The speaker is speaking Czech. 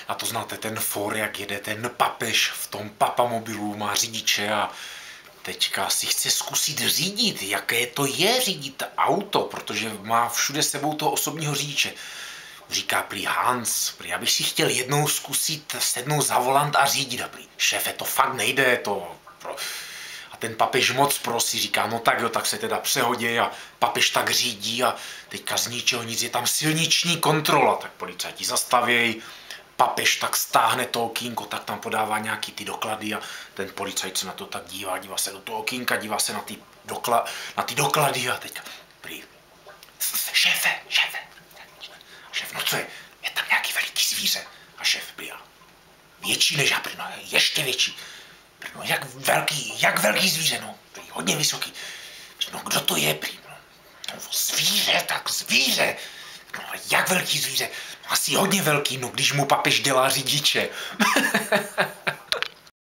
A to znáte ten for, jak jede ten papež v tom papamobilu, má řidiče a teďka si chce zkusit řídit, jaké to je řídit auto, protože má všude sebou toho osobního řidiče. Říká prý Hans, prý, já bych si chtěl jednou zkusit sednout za volant a řídit. A prý, šéfe, to fakt nejde, to... A ten papež moc prosí, říká, no tak jo, tak se teda přehodí a papež tak řídí a teďka z ničeho nic, je tam silniční kontrola, tak policajti zastavějí, papež tak stáhne to okýnko, tak tam podává nějaký ty doklady a ten policajt se na to tak dívá se do toho okýnka, dívá se na ty doklady a teďka prý, šéfe, šéf, no co je? Je tam nějaký veliký zvíře. A šéf prý, větší než já, prý, no, ještě větší. Prý, no, jak velký zvíře, no, prý, hodně vysoký. Prý, no, kdo to je, prý, no, zvíře, tak zvíře. No, jak velký zvíře? No, asi hodně velký, no, když mu papež dělá řidiče.